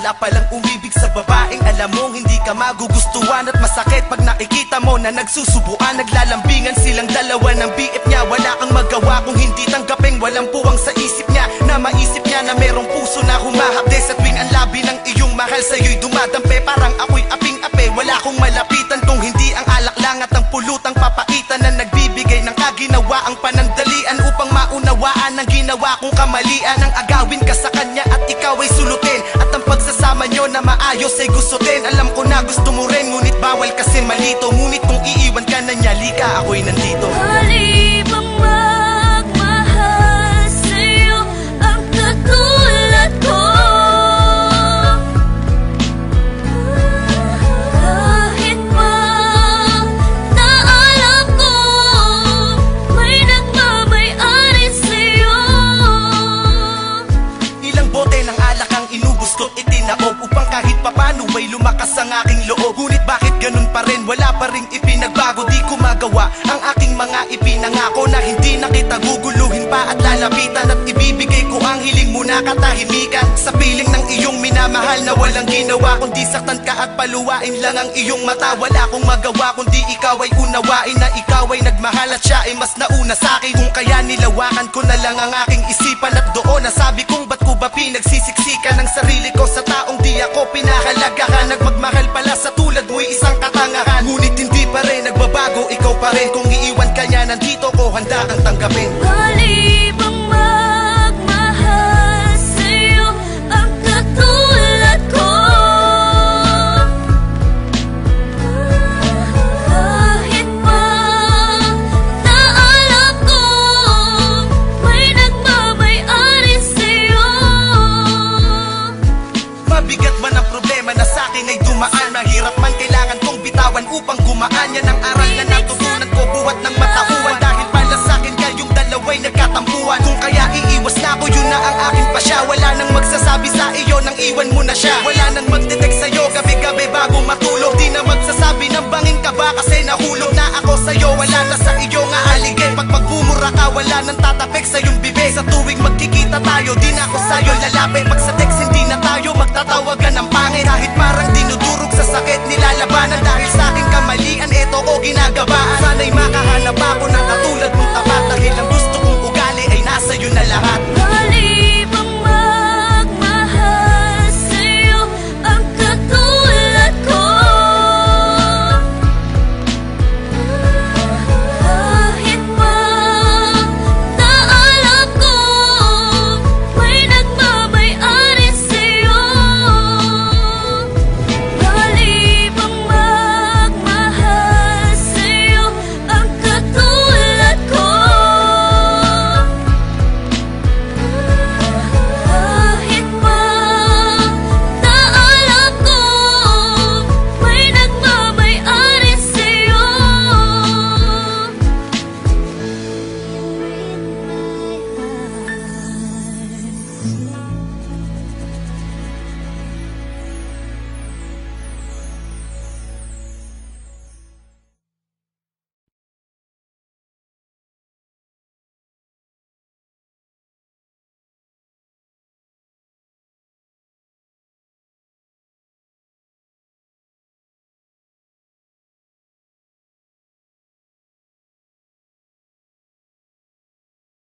Wala palang umibig sa babaeng alam mong hindi ka magugustuhan. At masakit pag nakikita mo na nagsusubuan. Naglalambingan silang dalawa ng BF niya. Wala kang magawa kung hindi tanggapin. Walang puwang sa isip niya na maisip niya na merong puso na humahapde. Sa tuwing ang labi ng iyong mahal sa'yo'y dumadampe. Parang ako'y aping-ape, wala akong malapitan kung hindi ang alak lang at ang pulutang papaitan na nagbibigay ng kaginawa ang panandalian upang maunawaan ang ginawa kong kamalian. Ang agawin ka sa kanya at ikaw ay sulutin, at ang pagsasama nyo na maayos ay gusto din. Alam ko na gusto mo rin, ngunit bawal kasi malito. Ngunit kung iiwan ka na niya, lika ako'y nandito. Halibang magmahal sa'yo ang katulad ko. Kahit pa na alam ko may nagmamay-ari sa'yo. Ilang bote ng alak ang inubos ko't itinaob upang kahit papano ay lumakas ang aking loob. Ngunit bakit ganun pa rin? Wala pa rin ipinagbago. Di ko magawa ang aking mga ipinangako na hindi na kita guguluhin pa at lalapitan. At ibibigay ko ang hiling mo na katahimikan sa piling ng iyong minamahal na walang ginawa kundi saktan ka at paluwain lang ang iyong mata. Wala akong magawa kundi ikaw ay unawain na ikaw ay nagmahal at siya ay mas nauna sa'kin. Kung kaya nilawakan ko na lang ang aking isipan at doon nasabi kong ba't ko ba pinagsisiksikan ang sarili ko sa taong di ako pinahalagahan. Nagmagmahal pala sa tulad mo'y isang katangahan. Ngunit hindi pa rin nagbabago, ikaw pa rin. Kung iiwan ka niya, nandito ko, handa kang tanggapin. Halibang magmahal sa'yo ang katulad ko. Kahit pa na alam ko may nagmamay-ari sa'yo. Mabigat man ang problema na sa'kin ay dumaan. Mahirap man kailangan kong bitawan upang gumaan. Yan ang aral na natutunan ko buhat ng matauhan. Dahil pala sa'kin kayong dalawa'y nagkatampuhan. Kung kaya iiwas na ako, yun na ang aking pasya. Wala nang magsasabi sa iyo nang iwan mo na siya. Wala nang magdetect sa'yo gabi-gabi bago matulog. Di na magsasabi ng bangin ka ba kasi nahulog na ako sa'yo. Wala na sa iyo nga aligay. Pag magmumura ka, wala nang tatapik sa iyong bibig. Sa tuwing magkikita tayo, di na ako sa'yo lalapit. Pag sa text hindi na tayo magtatawagan ng pangit. Kahit parang dinudurog sa sakit,